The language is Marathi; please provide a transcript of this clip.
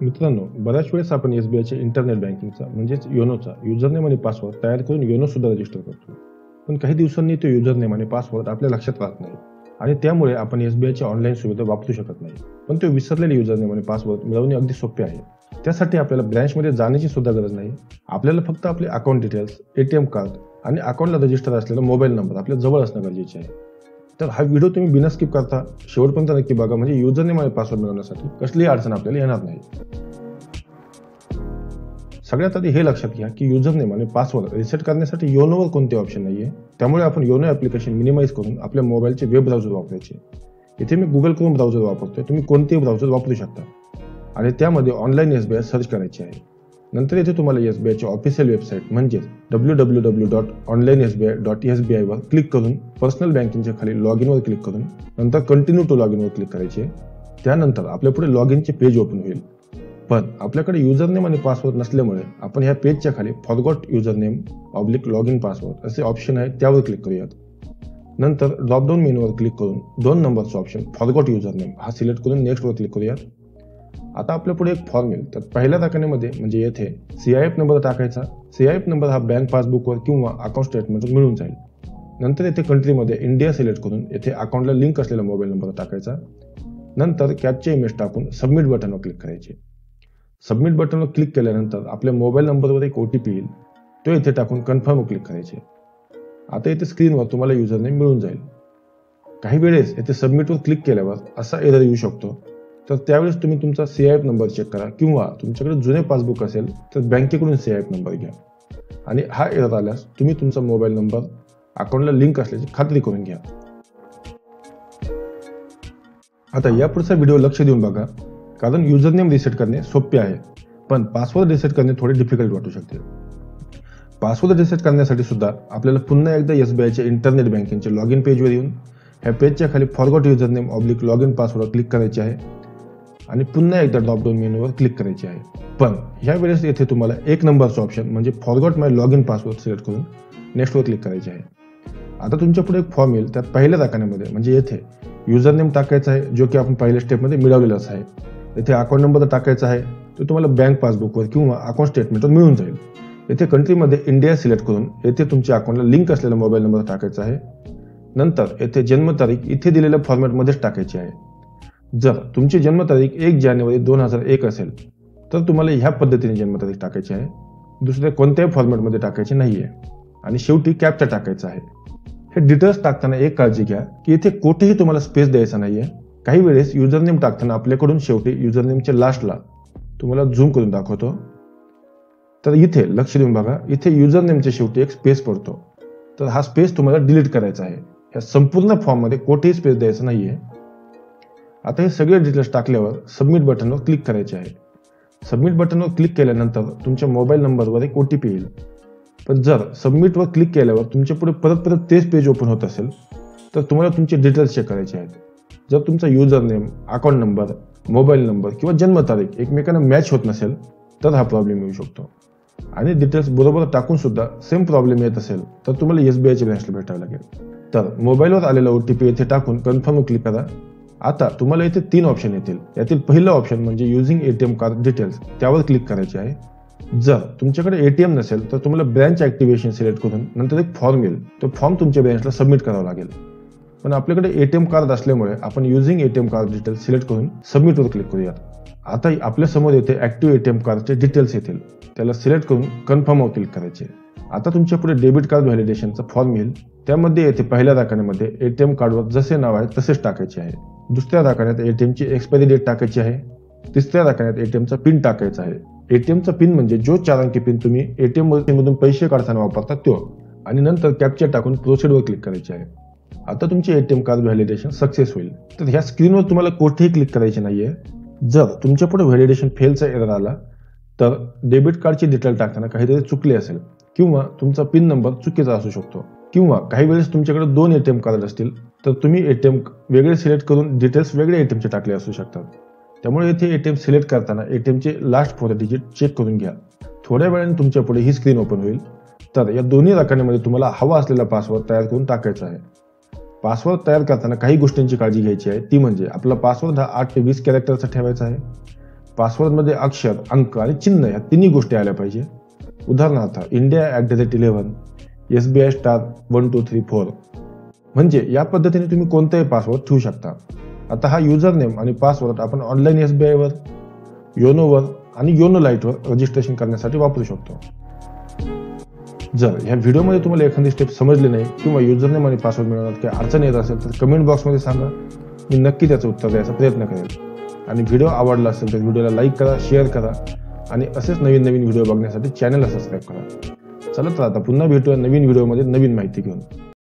मित्रांनो, बऱ्याच वेळेस आपण एसबीआयच्या इंटरनेट बँकिंगचा म्हणजेच योनोचा युजरनेम आणि पासवर्ड तयार करून योनो सुद्धा रजिस्टर करतो. पण काही दिवसांनी तो युजरनेम आणि पासवर्ड आपल्या लक्षात राहत नाही आणि त्यामुळे आपण एसबीआयची ऑनलाईन सुविधा वापरू शकत नाही. पण तो विसरलेले युजरनेम आणि पासवर्ड मिळवणे अगदी सोपे आहे. त्यासाठी आपल्याला ब्रँचमध्ये जाण्याची सुद्धा गरज नाही. आपल्याला फक्त आपले अकाउंट डिटेल्स, एटीएम कार्ड आणि अकाउंटला रजिस्टर असलेला मोबाईल नंबर आपल्या जवळ असणं गरजेचे आहे. तर हा व्हिडिओ तुम्ही बिना स्किप करता शेवटपर्यंत नक्की बघा, म्हणजे युजरनेम आणि पासवर्ड मिळवण्यासाठी कसलीही अडचण आपल्याला येणार नाही. सगळ्यात आधी हे लक्षात घ्या की युजरनेम आणि पासवर्ड रिसेट करण्यासाठी योनोवर कोणते ऑप्शन नाहीये. त्यामुळे आपण योनो ॲप्लिकेशन मिनिमाइज करून आपल्या मोबाईलचे वेब ब्राउझर वापरायचे. इथे मी गुगल क्रोम ब्राउझर वापरतोय, तुम्ही कोणतेही ब्राउझर वापरू शकता आणि त्यामध्ये ऑनलाईन एसबीआय सर्च करायचे आहे. नंतर इथे तुम्हाला एसबीआयची ऑफिशियल वेबसाईट म्हणजेच www.onlinesbi.sbi वर क्लिक करून पर्सनल बँकिंगच्या खाली लॉग इनवर क्लिक करून नंतर कंटिन्यू टू लॉग इनवर क्लिक करायचे. त्यानंतर आपल्या पुढे लॉग इनचे पेज ओपन होईल. पण आपल्याकडे युजरनेम आणि पासवर्ड नसल्यामुळे आपण ह्या पेजच्या खाली forgot username log in password असे ऑप्शन आहे, त्यावर क्लिक करूयात. नंतर ड्रॉपडाऊन मेनूवर क्लिक करून 2 नंबरचा ऑप्शन फॉरगॉट युजरनेम हा सिलेक्ट करून नेक्स्टवर क्लिक करूयात. आता आपल्या पुढे एक फॉर्म येईल. तर पहिल्या दाखवण्यामध्ये म्हणजे येथे CIF नंबर टाकायचा. CIF नंबर हा बँक पासबुकवर किंवा अकाउंट स्टेटमेंटवर मिळून जाईल. नंतर येथे कंट्रीमध्ये इंडिया सिलेक्ट करून येथे अकाउंटला लिंक असलेला मोबाईल नंबर टाकायचा. नंतर कॅप्चा इमेज टाकून सबमिट बटनवर क्लिक करायचे. सबमिट बटनवर क्लिक केल्यानंतर आपल्या मोबाईल नंबरवर एक OTP येईल, तो येथे टाकून कन्फर्मवर क्लिक करायचे. आता येथे स्क्रीनवर तुम्हाला युजरनेम मिळून जाईल. काही वेळेस येथे सबमिटवर क्लिक केल्यावर असा एरर येऊ शकतो. तर त्यावेळेस तुम्ही तुमचा CIF नंबर चेक करा किंवा तुमच्याकडे जुने पासबुक असेल तर बँकेकडून CIF नंबर घ्या आणि हा एरर आल्यास तुम्ही तुमचा मोबाईल नंबर अकाउंटला लिंक असल्याची खात्री करून घ्या. आता यापुढचा व्हिडिओ लक्ष देऊन बघा, कारण युजरनेम रिसेट करणे सोपे आहे, पण पासवर्ड रिसेट करणे थोडे डिफिकल्ट वाटू शकते. पासवर्ड रिसेट करण्यासाठी सुद्धा आपल्याला पुन्हा एकदा एसबीआयच्या इंटरनेट बँकिंगच्या लॉग इन पेजवर येऊन ह्या पेजच्या खाली फॉरगॉट युजरनेम लॉग इन पासवर्डवर क्लिक करायचे आहे आणि पुन्हा एकदा ड्रॉपडाऊन मेनूवर क्लिक करायचे आहे. पण ह्या वेळेस येथे तुम्हाला 1 नंबरचा ऑप्शन म्हणजे forgot my log in password select करून नेक्स्टवर क्लिक करायचे आहे. आता तुमच्या पुढे एक फॉर्म येईल. त्यात पहिल्या दाखवण्यामध्ये म्हणजे येथे युजरनेम टाकायचा आहे, जो की आपण पहिल्या स्टेपमध्ये मिळवलेलाच आहे. येथे अकाउंट नंबर टाकायचा आहे, तो तुम्हाला बँक पासबुकवर किंवा अकाउंट स्टेटमेंटवर मिळून जाईल. येथे कंट्रीमध्ये इंडिया सिलेक्ट करून येथे तुमच्या अकाउंटला लिंक असलेला मोबाईल नंबर टाकायचा आहे. नंतर येथे जन्मतारीख इथे दिलेल्या फॉर्मॅटमध्येच टाकायची आहे. जर तुमची जन्मतारीख 1 जानेवारी 2001 असेल तर तुम्हाला ह्या पद्धतीने जन्मतारीख टाकायची आहे, दुसऱ्या कोणत्याही फॉर्मॅटमध्ये टाकायची नाहीये. आणि शेवटी कॅप्चा टाकायचा आहे. हे डिटेल्स टाकताना एक काळजी घ्या की इथे कुठेही तुम्हाला स्पेस द्यायचा नाहीये. काही वेळेस युजरनेम टाकताना आपल्याकडून शेवटी युजरनेमच्या लास्टला तुम्हाला झूम करून दाखवतो, तर इथे लक्ष देऊन बघा, इथे युजरनेमच्या शेवटी एक स्पेस पडतो. तर हा स्पेस तुम्हाला डिलीट करायचा आहे. या संपूर्ण फॉर्ममध्ये कोठेही स्पेस द्यायचा नाहीये. आता हे सगळे डिटेल्स टाकल्यावर सबमिट बटनवर क्लिक करायचे आहे. सबमिट बटनवर क्लिक केल्यानंतर तुमच्या मोबाईल नंबरवर एक OTP येईल. पण जर सबमिटवर क्लिक केल्यावर तुमच्या पुढे परत तेच पेज ओपन होत असेल तर तुम्हाला तुमचे डिटेल्स चेक करायचे आहेत. जर तुमचा username, account number, mobile number किंवा जन्मतारीख एकमेकांना मॅच होत नसेल तर हा प्रॉब्लेम येऊ शकतो. आणि डिटेल्स बरोबर टाकून सुद्धा सेम प्रॉब्लेम येत असेल तर तुम्हाला एसबीआयच्या ब्रँचला भेटावं लागेल. तर मोबाईलवर आलेला OTP येथे टाकून कन्फर्मवर क्लिक करा. आता तुम्हाला इथे 3 ऑप्शन येतील. यातील पहिलं ऑप्शन म्हणजे युझिंग ATM कार्ड डिटेल्स, त्यावर क्लिक करायचे आहे. जर तुमच्याकडे ATM नसेल तर तुम्हाला ब्रँच ॲक्टिव्हेशन सिलेक्ट करून नंतर एक फॉर्म येईल, तो फॉर्म तुमच्या ब्रँचला सबमिट करावा लागेल. पण आपल्याकडे ATM कार्ड असल्यामुळे आपण using ATM card details select करून सबमिटवर क्लिक करूयात. आता आपल्या समोर येथे ॲक्टिव्ह ATM कार्डचे डिटेल्स येतील, त्याला सिलेक्ट करून कन्फर्मवर क्लिक करायचे. आता तुमच्या पुढे डेबिट कार्ड व्हॅलिडेशनचा फॉर्म येईल. त्यामध्ये येथे पहिल्या दाखवण्यामध्ये ATM कार्डवर जसे नाव आहे तसेच टाकायचे आहे. दुसऱ्या दाखवण्यात ATMची एक्सपायरी डेट टाकायची आहे. तिसऱ्या दाखवण्यात ATMचा पिन टाकायचा आहे. ATMचा पिन म्हणजे जो 4 अंकी पिन तुम्ही ATM मधून पैसे काढताना वापरता तो. आणि नंतर कॅप्चा टाकून प्रोसीडवर क्लिक करायचे आहे. आता तुमचे ATM कार्ड व्हॅलिडेशन सक्सेस होईल. तर ह्या स्क्रीनवर तुम्हाला कोठेही क्लिक करायचे नाहीये. जर तुमच्या पुढे व्हॅलिडेशन फेलचा एरर आला तर डेबिट कार्डची डिटेल टाकताना काहीतरी चुकले असेल किंवा तुमचा पिन नंबर चुकीचा असू शकतो किंवा काही वेळेस तुमच्याकडे 2 ATM कार्ड असतील तर तुम्ही ATM वेगळे सिलेक्ट करून डिटेल्स वेगळे ATMचे टाकले असू शकतात. त्यामुळे येथे ATM सिलेक्ट करताना ATMचे लास्ट 4 डिजिट चेक करून घ्या. थोड्या वेळाने तुमच्या पुढे ही स्क्रीन ओपन होईल. तर या दोन्ही दाखवण्यामध्ये तुम्हाला हवा असलेला पासवर्ड तयार करून टाकायचा आहे. पासवर्ड तयार करताना काही गोष्टींची काळजी घ्यायची आहे. ती म्हणजे आपला पासवर्ड हा 8 ते 20 कॅरेक्टरचा ठेवायचा आहे. पासवर्डमध्ये अक्षर, अंक आणि चिन्ह या तिन्ही गोष्टी आल्या पाहिजे. उदाहरणार्थ India@11 SBI *1234. म्हणजे या पद्धतीने तुम्ही कोणताही पासवर्ड ठेवू शकता. आता हा युजर नेम आणि पासवर्ड आपण ऑनलाईन SBI वर, योनोवर आणि योनो लाईटवर रजिस्ट्रेशन करण्यासाठी वापरू शकतो. जर ह्या व्हिडिओमध्ये तुम्हाला एखादी स्टेप समजली नाही किंवा युजर नेम आणि पासवर्ड मिळवण्यात काही अडचण येत असेल तर कमेंट बॉक्समध्ये सांगा. मी नक्की त्याचं उत्तर द्यायचा प्रयत्न करेन. आणि व्हिडिओ आवडला असेल तर व्हिडिओला लाईक करा, शेअर करा आणि असेच नवीन व्हिडिओ बघण्यासाठी चॅनलला सबस्क्राईब करा. चला तर आता पुन्हा भेटूया नवीन व्हिडिओमध्ये नवीन माहिती घेऊन.